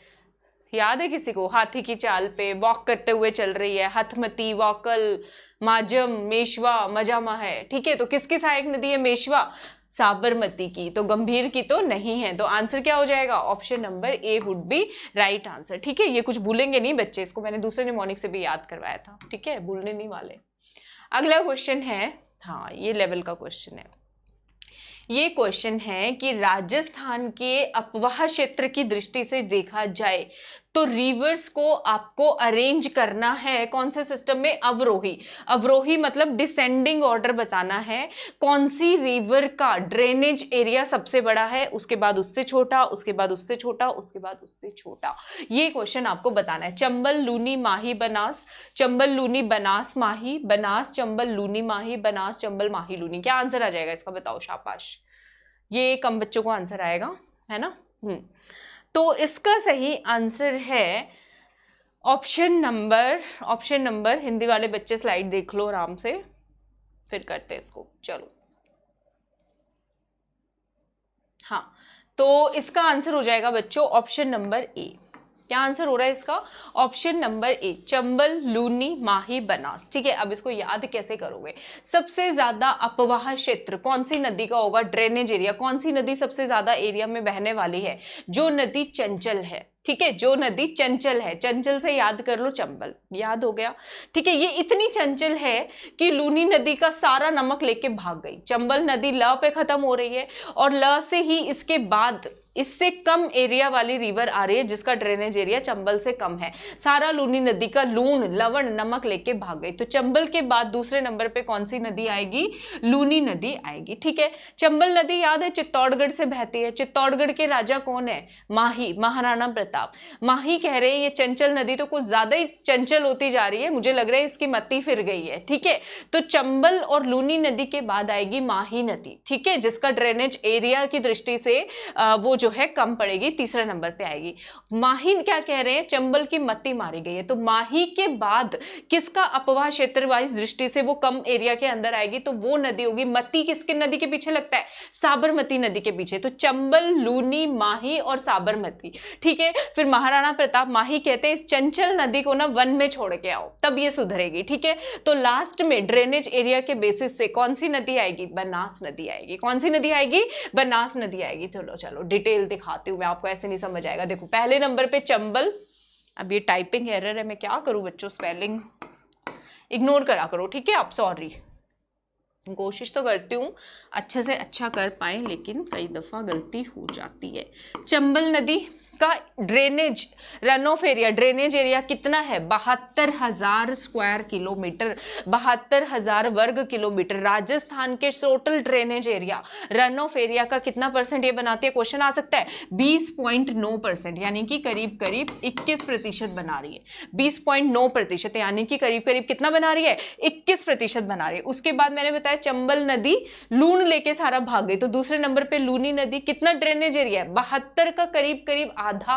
याद है किसी को? हाथी की चाल पे वॉक करते हुए चल रही है, हथमती, वॉकल, माजम, मेशवा, मजामा है, ठीक है। तो किसकी सहायक नदी है मेशवा? साबरमती की। तो गंभीर की तो नहीं है, तो आंसर क्या हो जाएगा? Option number A would be right answer, ठीक है। ये कुछ भूलेंगे नहीं बच्चे, इसको मैंने दूसरे निमोनिक से भी याद करवाया था, ठीक है, भूलने नहीं वाले। अगला क्वेश्चन है, हाँ ये लेवल का क्वेश्चन है। ये क्वेश्चन है कि राजस्थान के अपवाह क्षेत्र की दृष्टि से देखा जाए तो रिवर्स को आपको अरेंज करना है कौन से सिस्टम में? अवरोही। अवरोही मतलब डिसेंडिंग ऑर्डर बताना है। कौन सी रिवर का ड्रेनेज एरिया सबसे बड़ा है, उसके बाद उससे छोटा, उसके बाद उससे छोटा, उसके बाद उससे छोटा, ये क्वेश्चन आपको बताना है। चंबल, लूनी, माही, बनास, चंबल, लूनी, बनास, माही, बनास, चंबल, लूनी, माही, बनास, चंबल, माही, लूनी। क्या आंसर आ जाएगा इसका, बताओ, शाबाश। ये कम बच्चों को आंसर आएगा, है ना। तो इसका सही आंसर है ऑप्शन नंबर, हिंदी वाले बच्चे स्लाइड देख लो आराम से, फिर करते हैं इसको, चलो। हाँ, तो इसका आंसर हो जाएगा बच्चों ऑप्शन नंबर ए। क्या आंसर हो रहा है इसका? Option number A, Chambal, Luni, Mahi, Banas, ठीक है। अब इसको याद कैसे करोगे? सबसे ज्यादा अपवाह क्षेत्र कौन सी नदी का होगा? ड्रेनेज एरिया कौन सी नदी सबसे ज्यादा एरिया में बहने वाली है? जो नदी चंचल है, ठीक है, जो नदी चंचल है, चंचल से याद कर लो चंबल, याद हो गया, ठीक है। ये इतनी चंचल है कि लूनी नदी का सारा नमक लेके भाग गई। चंबल नदी ल पे खत्म हो रही है और ल से ही इसके बाद इससे कम एरिया वाली रिवर आ रही है जिसका ड्रेनेज एरिया चंबल से कम है। सारा लूनी नदी का लून, लवण, नमक लेके भाग गई। तो चंबल के बाद दूसरे नंबर पे कौन सी नदी आएगी? लूनी नदी आएगी, ठीक है। चंबल नदी याद है चित्तौड़गढ़ से बहती है। चित्तौड़गढ़ के राजा कौन है? माही, महाराणा प्रताप। माही कह रहे हैं ये चंचल नदी तो कुछ ज्यादा ही चंचल होती जा रही है, मुझे लग रहा है इसकी मत्ती फिर गई है, ठीक है। तो चंबल और लूनी नदी के बाद आएगी माही नदी, ठीक है, जिसका ड्रेनेज एरिया की दृष्टि से वो जो है कम पड़ेगी, तीसरे नंबर पे आएगी। माही क्या कह रहे हैं? चंबल की मत्ती मारी गई है, तो माही के बाद किसका अपवाह क्षेत्र वाइज दृष्टि से वो कम एरिया के अंदर आएगी? तो वो नदी होगी मत्ती। किसके नदी के पीछे लगता है? साबरमती नदी के पीछे। तो चंबल, लूनी, माही और साबरमती, ठीक है। फिर महाराणा प्रताप माही कहते हैं इस चंचल नदी को ना वन में छोड़ के आओ, तब ये सुधरेगी, ठीक है। तो लास्ट में ड्रेनेज एरिया के बेसिस से कौन सी नदी आएगी? बनास नदी आएगी। कौन सी नदी आएगी? बनास नदी आएगी। चलो चलो डिटेल दिखाती हूं मैं आपको, ऐसे नहीं समझ आएगा। देखो पहले नंबर पे चंबल, अब ये टाइपिंग एरर है, मैं क्या करूं बच्चों, स्पेलिंग इग्नोर करा करो, ठीक है। आप सॉरी, कोशिश तो करती हूँ अच्छे से अच्छा कर पाए, लेकिन कई दफा गलती हो जाती है। चंबल नदी का drainage run of area, drainage area कितना है? 72,000 स्क्वायर किलोमीटर, 72,000 वर्ग किलोमीटर। राजस्थान के total drainage area run of area का कितना परसेंट ये बनाती है? क्वेश्चन आ सकता है 20.9%, यानी कि करीब करीब 21% बना रही है। 20.9% यानी कि करीब करीब कितना बना रही है? 21% बना रही है। उसके बाद मैंने बताया चंबल नदी लून लेके सारा भाग गई, तो दूसरे नंबर पे लूनी नदी, कितना ड्रेनेज एरिया है? 72 का करीब करीब आधा,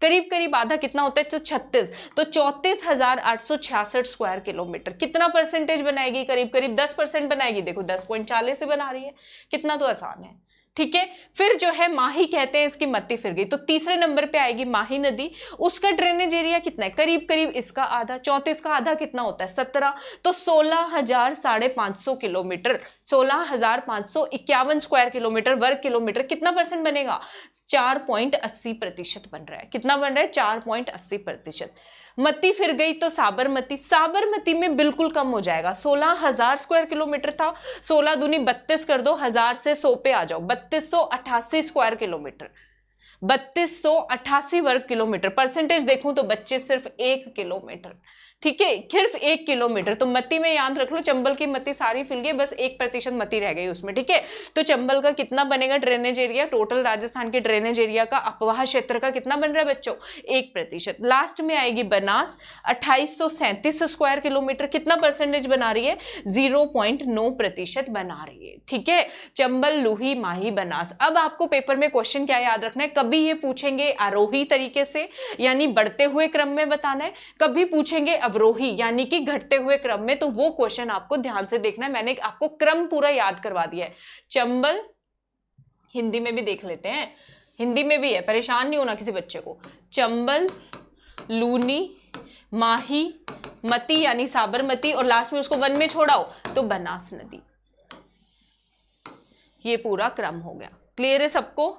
करीब करीब आधा कितना होता है? तो 36, तो 34,866 स्क्वायर किलोमीटर। कितना परसेंटेज बनाएगी? करीब करीब 10% बनाएगी। देखो 10.40 से बना रही है, कितना तो आसान है, ठीक है। फिर जो है माही कहते हैं इसकी मत्ती फिर गई, तो तीसरे नंबर पे आएगी माही नदी। उसका ड्रेनेज एरिया कितना है? करीब करीब इसका आधा, 34 का आधा कितना होता है? 17, तो 16,550 किलोमीटर, 16,551 स्क्वायर किलोमीटर वर्ग किलोमीटर। कितना परसेंट बनेगा? 4.80% बन रहा है। कितना बन रहा है? 4.80%। मत्ती फिर गई तो साबरमती, साबरमती में बिल्कुल कम हो जाएगा। 16,000 स्क्वायर किलोमीटर था, 16 दूनी 32 कर दो, 1000 से 100 पे आ जाओ, 3288 स्क्वायर किलोमीटर, 3288 वर्ग किलोमीटर। परसेंटेज देखूं तो बच्चे सिर्फ 1 किलोमीटर, ठीक है, सिर्फ 1 किलोमीटर। तो मती में याद रख लो, चंबल की मती सारी फिल गई, बस 1% मती रह गई उसमें। ठीक है, तो चंबल का कितना बनेगा ड्रेनेज एरिया, टोटल राजस्थान के ड्रेनेज एरिया का अपवाह क्षेत्र का कितना बन रहा है बच्चों, 1%। लास्ट में आएगी बनास, 2837 स्क्वायर किलोमीटर, कितना परसेंटेज बना रही है, 0.9% बना रही है। ठीक है, चंबल, लूही, माही, बनास। अब आपको पेपर में क्वेश्चन क्या याद रखना है, कभी ये पूछेंगे आरोही तरीके से यानी बढ़ते हुए क्रम में बताना है, कभी पूछेंगे अवरोही यानी कि घटते हुए क्रम में, तो वो क्वेश्चन आपको ध्यान से देखना है। मैंने आपको क्रम पूरा याद करवा दिया है। चंबल, हिंदी में भी देख लेते हैं, हिंदी में भी है, परेशान नहीं होना किसी बच्चे को। चंबल, लूनी, माही, मती यानी साबरमती, और लास्ट में उसको वन में छोड़ाओ तो बनास नदी। ये पूरा क्रम हो गया। क्लियर है सबको?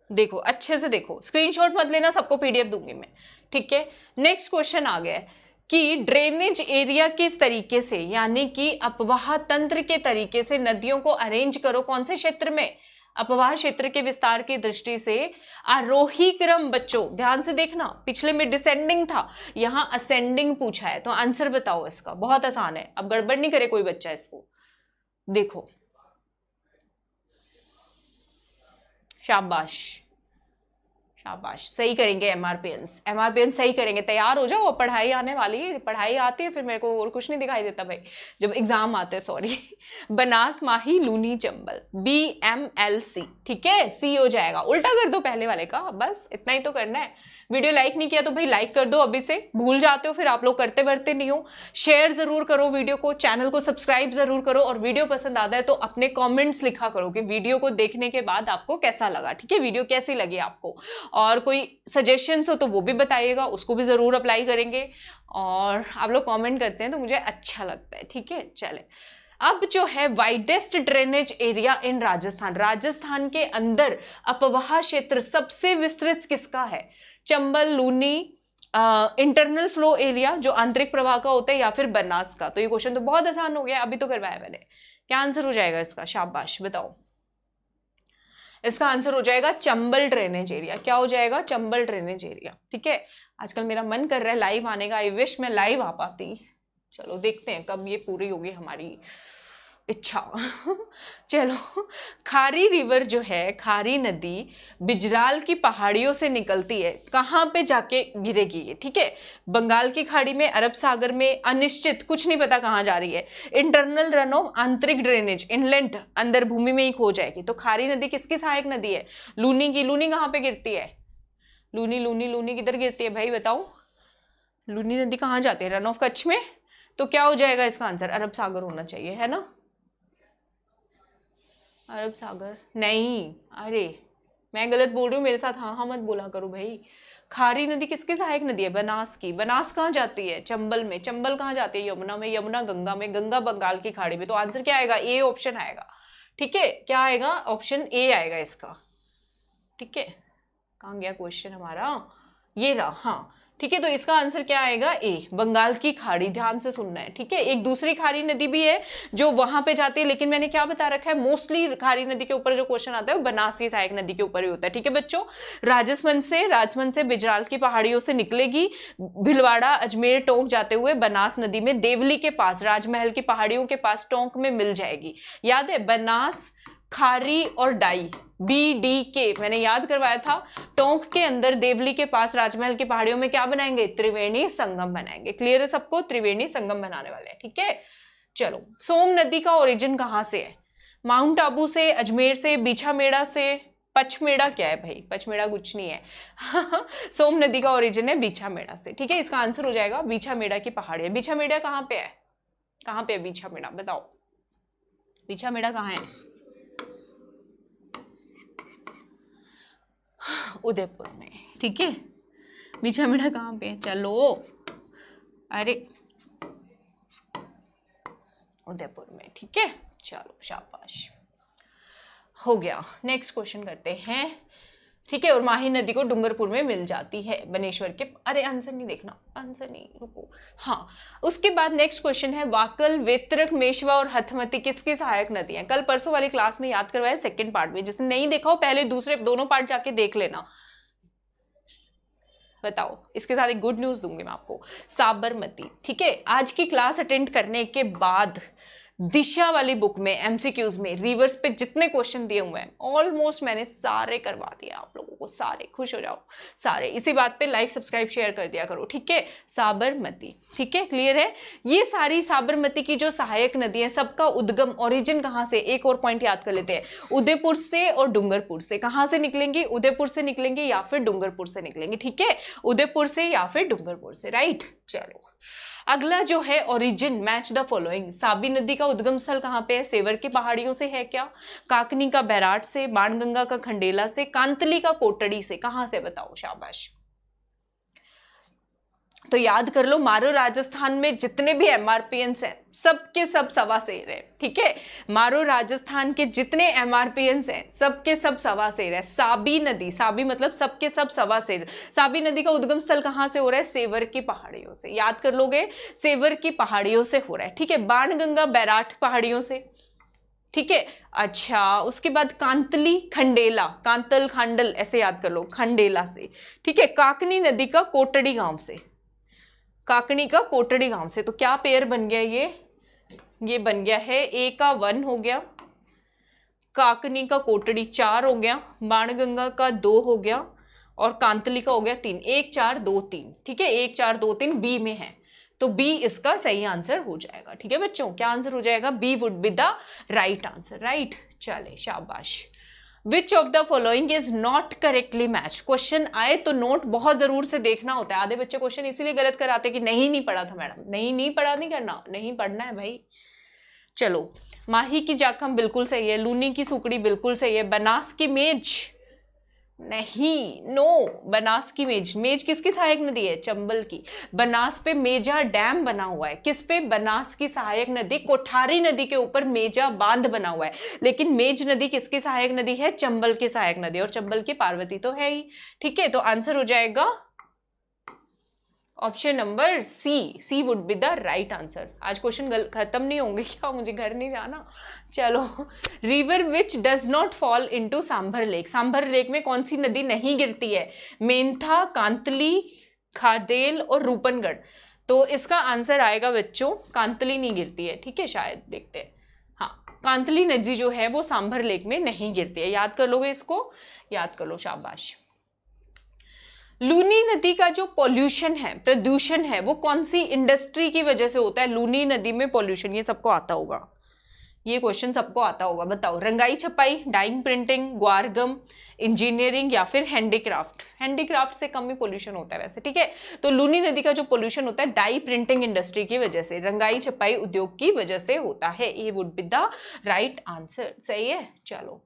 देखो अच्छे से देखो, स्क्रीनशॉट मत लेना, सबको पीडीएफ दूंगी मैं। ठीक है, नेक्स्ट क्वेश्चन आ गया है कि ड्रेनेज एरिया के तरीके से यानी कि अपवाह तंत्र के तरीके से नदियों को अरेंज करो। कौन से क्षेत्र में? अपवाह क्षेत्र के विस्तार की दृष्टि से आरोही क्रम। बच्चों ध्यान से देखना, पिछले में डिसेंडिंग था, यहां असेंडिंग पूछा है, तो आंसर बताओ इसका। बहुत आसान है, अब गड़बड़ नहीं करे कोई बच्चा इसको। देखो, शाबाश शाबाश, सही करेंगे एमआरपीएंस, एमआरपीएंस सही करेंगे। तैयार हो जाओ, पढ़ाई आने वाली है, पढ़ाई आती है फिर मेरे को और कुछ नहीं दिखाई देता भाई, जब एग्जाम आते हैं, सॉरी। बनास, माही, लूनी, चंबल, BMLC। ठीक है, सी हो जाएगा, उल्टा कर दो पहले वाले का, बस इतना ही तो करना है। वीडियो लाइक नहीं किया तो भाई लाइक कर दो अभी से, भूल जाते हो फिर आप लोग, करते बढ़ते नहीं हो। शेयर जरूर करो वीडियो को, चैनल को सब्सक्राइब जरूर करो, और वीडियो पसंद आता है तो अपने कमेंट्स लिखा करो कि वीडियो को देखने के बाद आपको कैसा लगा। ठीक है, वीडियो कैसी लगी आपको, और कोई सजेशंस हो तो वो भी बताइएगा, उसको भी जरूर अप्लाई करेंगे। और आप लोग कमेंट करते हैं तो मुझे अच्छा लगता है। ठीक है, चले अब जो है widest drainage area in Rajasthan, Rajasthan के अंदर अपवाह क्षेत्र सबसे विस्तृत किसका है? Chambal, Luni, internal flow area जो आंतरिक प्रवाह का होता है, या फिर बनास का। तो ये क्वेश्चन तो बहुत आसान हो गया, अभी तो करवाया मैंने। क्या आंसर हो जाएगा इसका? शाबाश, बताओ। इसका आंसर हो जाएगा चंबल ड्रेनेज एरिया। क्या हो जाएगा? Chambal drainage area. ठीक है, आजकल मेरा मन कर रहा है लाइव आने का, आई विश मैं लाइव आ पाती। चलो देखते हैं कब ये पूरी होगी हमारी इच्छा। चलो, खारी रिवर जो है, खारी नदी बिजराल की पहाड़ियों से निकलती है, कहाँ पे जाके गिरेगी ये? ठीक है, बंगाल की खाड़ी में, अरब सागर में, अनिश्चित, कुछ नहीं पता कहाँ जा रही है। इंटरनल रन ऑफ, आंतरिक ड्रेनेज, इनलेट, अंदर भूमि में ही खो जाएगी। तो खारी नदी किसकी सहायक नदी है? लूनी की। लूनी कहाँ पे गिरती है? लूनी लूनी लूनी किधर गिरती है भाई बताओ? लूनी नदी कहाँ जाती है? रन ऑफ कच्छ में। तो क्या हो जाएगा इसका आंसर? अरब सागर होना चाहिए, है ना? अरब सागर नहीं, अरे मैं गलत बोल रही हूँ, मेरे साथ हाँ हाँ मत बोला करो भाई। खारी नदी किसकी सहायक नदी है? बनास की। बनास कहाँ जाती है? चंबल में। चंबल कहाँ जाती है? यमुना में। यमुना गंगा में। गंगा बंगाल की खाड़ी में। तो आंसर क्या आएगा? ए ऑप्शन आएगा। ठीक है, क्या आएगा? ऑप्शन ए आएगा इसका। ठीक है, कहाँ गया क्वेश्चन हमारा? ये रहा, हाँ ठीक है। तो इसका आंसर क्या आएगा? ए, बंगाल की खाड़ी। ध्यान से सुनना है, ठीक है। एक दूसरी खारी नदी भी है जो वहां पे जाती है, लेकिन मैंने क्या बता रखा है, मोस्टली खारी नदी के ऊपर जो क्वेश्चन आता है वो बनास की सहायक नदी के ऊपर ही होता है। ठीक है बच्चों, राजमंद से बिजराल की पहाड़ियों से निकलेगी, भिलवाड़ा, अजमेर, टोंक जाते हुए बनास नदी में देवली के पास, राजमहल की पहाड़ियों के पास टोंक में मिल जाएगी। याद है? बनास, खारी और डाई, BDK मैंने याद करवाया था। टोंक के अंदर देवली के पास राजमहल की पहाड़ियों में क्या बनाएंगे? त्रिवेणी संगम बनाएंगे। क्लियर है सबको? त्रिवेणी संगम बनाने वाले हैं। ठीक है, चलो। सोम नदी का ओरिजिन कहां से है? माउंट आबू से, अजमेर से, बीछामेड़ा से। पचमेड़ा क्या है भाई? पचमेड़ा कुछ नहीं है। सोम नदी का ओरिजिन है बीछामेड़ा से। ठीक है, इसका आंसर हो जाएगा बीछामेड़ा की पहाड़ी है। बीछामेड़ा कहाँ पे है? कहाँ पे है बीछामेड़ा? बताओ, बीछामेड़ा कहाँ है? उदयपुर में। ठीक है, बीछामेड़ा कहाँ पे है? चलो, अरे उदयपुर में। ठीक है, चलो शाबाश, हो गया। नेक्स्ट क्वेश्चन करते हैं। ठीक है, और माही नदी को डूंगरपुर में मिल जाती है बनेश्वर के। अरे आंसर नहीं देखना, आंसर नहीं, रुको। हाँ, उसके बाद नेक्स्ट क्वेश्चन है, वाकल, वेत्रक, मेशवा और हथमती किसकी सहायक नदी है? कल परसों वाली क्लास में याद करवाया सेकंड पार्ट में, जिसने नहीं देखा हो पहले दूसरे दोनों पार्ट जाके देख लेना। बताओ, इसके साथ एक गुड न्यूज दूंगी मैं आपको, साबरमती। ठीक है, आज की क्लास अटेंड करने के बाद दिशा वाली बुक में एमसीक्यूज में रिवर्स पे जितने क्वेश्चन दिए हुए हैं ऑलमोस्ट मैंने सारे करवा दिए आप लोगों को, सारे खुश हो जाओ सारे। इसी बात पे लाइक सब्सक्राइब शेयर कर दिया करो, ठीक है। साबरमती, ठीक है, क्लियर है। ये सारी साबरमती की जो सहायक नदी है सबका उद्गम ओरिजिन कहाँ से, एक और पॉइंट याद कर लेते हैं, उदयपुर से और डूंगरपुर से। कहाँ से निकलेंगी, उदयपुर से निकलेंगे या फिर डूंगरपुर से निकलेंगे, ठीक है, उदयपुर से या फिर डूंगरपुर से, राइट। चलो अगला जो है origin, match the following. Sabi नदी का उद्गम स्थल कहाँ पे है, सेवर की पहाड़ियों से है क्या, काकनी का बैराट से, बाणगंगा का खंडेला से, कांतली का कोटड़ी से, कहां से बताओ, शाबाश। तो याद कर लो, मारो राजस्थान में जितने भी एमआरपीएंस हैं सबके सब सवा सेर है, ठीक है। मारो राजस्थान के जितने एमआरपीएंस हैं सबके सब सवा सेर है। साबी नदी, साबी मतलब सबके सब सवा सेर। साबी नदी का उद्गम स्थल कहां से हो रहा है, सेवर की पहाड़ियों से, याद कर लोगे, सेवर की पहाड़ियों से हो रहा है, ठीक है। बाणगंगा बैराठ पहाड़ियों से, ठीक है। अच्छा, उसके बाद कांतली खंडेला, कांतल खांडल ऐसे याद कर लो, खंडेला से, ठीक है। काकनी नदी का कोटड़ी गांव से, काकनी का कोटड़ी गांव से। तो क्या पेयर बन गया, ये बन गया है, ए का 1 हो गया, काकनी का कोटड़ी 4 हो गया, बाणगंगा का 2 हो गया और कांतली का हो गया 3। 1 4 2 3, ठीक है, 1 4 2 3 बी में है, तो बी इसका सही आंसर हो जाएगा, ठीक है बच्चों। क्या आंसर हो जाएगा, B would be the right answer, right. चले शाबाश। Which of the following is not correctly match. Question आए तो नोट बहुत जरूर से देखना होता है। आधे बच्चे क्वेश्चन इसीलिए गलत कराते कि नहीं पढ़ा था मैडम, नहीं पढ़ा, नहीं करना, नहीं पढ़ना है भाई। चलो, माही की जाखम बिल्कुल सही है, लूनी की सुकड़ी बिल्कुल सही है, बनास की मेज नहीं, नो, बनास की मेज, मेज किसकी सहायक नदी है, चंबल की। बनास पे मेजा डैम बना हुआ है, किस पे, बनास की सहायक नदी कोठारी नदी के ऊपर मेजा बांध बना हुआ है, लेकिन मेज नदी किसकी सहायक नदी है, चंबल की सहायक नदी, और चंबल की पार्वती तो है ही, ठीक है। तो आंसर हो जाएगा option number C would be the right answer. आज क्वेश्चन खत्म नहीं होंगे क्या, मुझे घर नहीं जाना। चलो, river which does not fall into Sambhar lake. Sambhar lake में कौन सी नदी नहीं गिरती है, मेंथा, कांतली, खादेल और रूपनगढ़। तो इसका आंसर आएगा बच्चों, कांतली नहीं गिरती है, ठीक है, शायद देखते हैं। हाँ, कांतली नदी जो है वो सांभर लेक में नहीं गिरती है, याद कर लोगे इसको, याद कर लो, शाबाश। लूनी नदी का जो पॉल्यूशन है, प्रदूषण है, वो कौन सी इंडस्ट्री की वजह से होता है, लूनी नदी में पॉल्यूशन, ये सबको आता होगा, ये क्वेश्चन सबको आता होगा, बताओ। रंगाई छपाई, डाइंग प्रिंटिंग, ग्वारगम, इंजीनियरिंग या फिर हैंडीक्राफ्ट। हैंडीक्राफ्ट से कम ही पोल्यूशन होता है वैसे, ठीक है। तो लूनी नदी का जो पोल्यूशन होता है डाई प्रिंटिंग इंडस्ट्री की वजह से, रंगाई छपाई उद्योग की वजह से होता है। ये would be the right answer, सही है। चलो,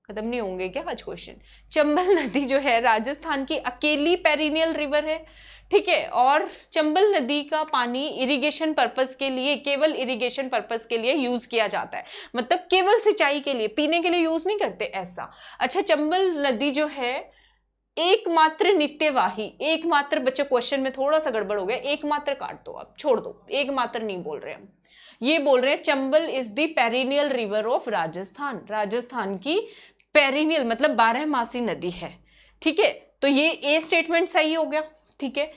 खत्म नहीं होंगे क्या आज क्वेश्चन। चंबल नदी जो है राजस्थान की अकेली पेरिनियल रिवर है, ठीक है, और चंबल नदी का पानी इरिगेशन पर्पस के लिए, केवल इरिगेशन पर्पस के लिए यूज किया जाता है, मतलब केवल सिंचाई के लिए, पीने के लिए यूज नहीं करते ऐसा। अच्छा, चंबल नदी जो है एकमात्र नित्यवाही, एकमात्र, बच्चे क्वेश्चन में थोड़ा सा गड़बड़ हो गया, एकमात्र काट दो, अब छोड़ दो, एकमात्र नहीं बोल रहे हम, ये बोल रहे हैं Chambal is the perennial river of Rajasthan. Rajasthan की पेरिनियल मतलब 12मासी नदी है, ठीक है। तो ये ए स्टेटमेंट सही हो गया, ठीक है।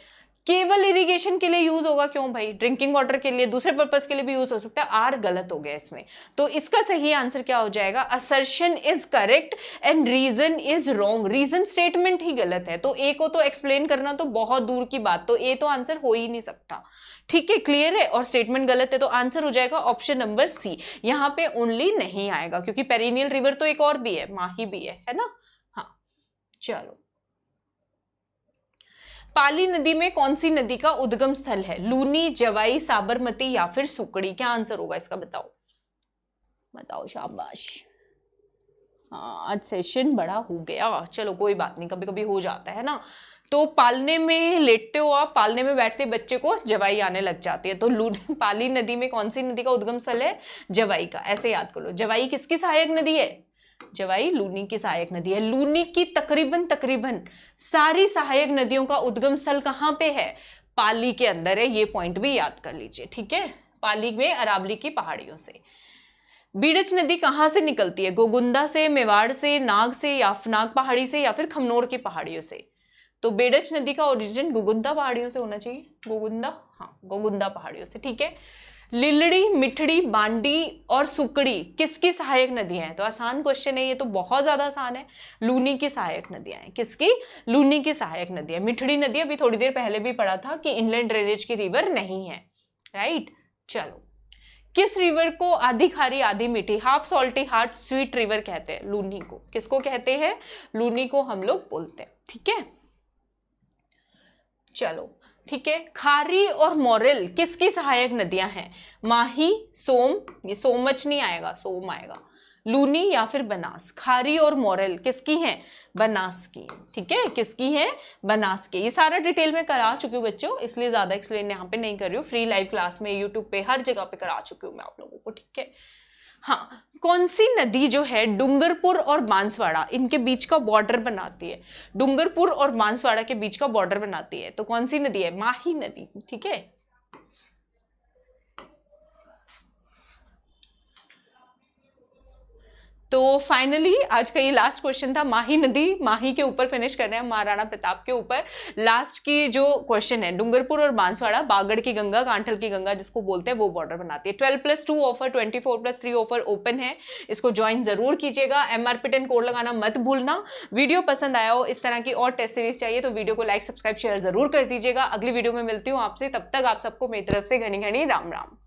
केवल इरिगेशन के लिए यूज होगा, क्यों भाई, ड्रिंकिंग वाटर के लिए, दूसरे पर्पस के लिए भी यूज हो सकता है, आर गलत हो गया इसमें। तो इसका सही आंसर क्या हो जाएगा, assertion is correct and reason is wrong. Reason statement ही गलत है, तो ए को तो एक्सप्लेन करना तो बहुत दूर की बात, तो ए तो आंसर हो ही नहीं सकता, ठीक है, क्लियर है। और स्टेटमेंट गलत है, तो आंसर हो जाएगा ऑप्शन नंबर सी। यहाँ पे ओनली नहीं आएगा क्योंकि पेरिनियल रिवर तो एक और भी है, माही भी है ना। हाँ, चलो, पाली नदी में कौन सी नदी का उद्गम स्थल है, लूनी, जवाई, साबरमती या फिर सुकड़ी। क्या आंसर होगा इसका, बताओ, बताओ, शाबाश। हाँ, आज सेशन बड़ा हो गया, चलो कोई बात नहीं, कभी कभी हो जाता है ना। तो पालने में लेटते हो आप, पालने में बैठते बच्चे को जवाई आने लग जाती है, तो पाली नदी में कौन सी नदी का उद्गम स्थल है, जवाई का, ऐसे याद कर लो। जवाई किसकी सहायक नदी है, जवाई लूनी की सहायक नदी है। लूनी की तकरीबन सारी सहायक नदियों का उद्गम स्थल कहां पे है, पाली के अंदर है, ये पॉइंट भी याद कर लीजिए, ठीक है, पाली में अरावली की पहाड़ियों से। बीड़च नदी कहां से निकलती है, गोगुंदा से, मेवाड़ से, नाग से, या नाग पहाड़ी से, या फिर खमनोर की पहाड़ियों से। तो बेडज नदी का ओरिजिन गोगुंदा पहाड़ियों से होना चाहिए, गोगुंदा, हाँ गोगुंदा पहाड़ियों से, ठीक है। लिलड़ी, मिठड़ी, बांडी और सुकड़ी किसकी सहायक नदियां हैं? तो आसान क्वेश्चन है ये, तो बहुत ज्यादा आसान है। लूनी की सहायक नदियां हैं, किसकी? लूनी की सहायक नदियां। मिठड़ी नदी अभी थोड़ी देर पहले भी पढ़ा था कि इनलैंड ड्रेनेज की रिवर नहीं है, राइट। चलो, किस रिवर को आधी खारी आधी मीठी, half salty half sweet river कहते हैं? लूनी को। किसको कहते हैं? लूनी को हम लोग बोलते हैं, ठीक है। चलो ठीक है, खारी और मोरेल किसकी सहायक नदियां हैं? माही, सोम, ये सोमच नहीं आएगा, सोम आएगा, लूनी या फिर बनास। खारी और मोरेल किसकी हैं? बनास की, ठीक है। किसकी है? बनास की। ये सारा डिटेल में करा चुकी हूँ बच्चों, इसलिए ज्यादा एक्सप्लेन यहाँ पे नहीं कर रही हूँ। फ्री लाइव क्लास में, यूट्यूब पे, हर जगह पे करा चुकी हूँ मैं आप लोगों को, ठीक है। हाँ, कौन सी नदी जो है डूंगरपुर और बांसवाड़ा इनके बीच का बॉर्डर बनाती है? डूंगरपुर और बांसवाड़ा के बीच का बॉर्डर बनाती है, तो कौन सी नदी है? माही नदी, ठीक है। तो फाइनली आज का ये लास्ट क्वेश्चन था, माही नदी, माही के ऊपर फिनिश कर रहे हैं, महाराणा प्रताप के ऊपर। लास्ट की जो क्वेश्चन है, डूंगरपुर और बांसवाड़ा, बागड़ की गंगा, कांठल की गंगा जिसको बोलते हैं, वो बॉर्डर बनाती है। 12+2 ऑफर, 24+3 ऑफर ओपन है, इसको ज्वाइन जरूर कीजिएगा। MRP10 कोड लगाना मत भूलना। वीडियो पसंद आया हो, इस तरह की और टेस्ट सीरीज चाहिए तो वीडियो को लाइक, सब्सक्राइब, शेयर जरूर कर दीजिएगा। अगली वीडियो में मिलती हूँ आपसे, तब तक आप सबको मेरी तरफ से घनी घनी राम राम।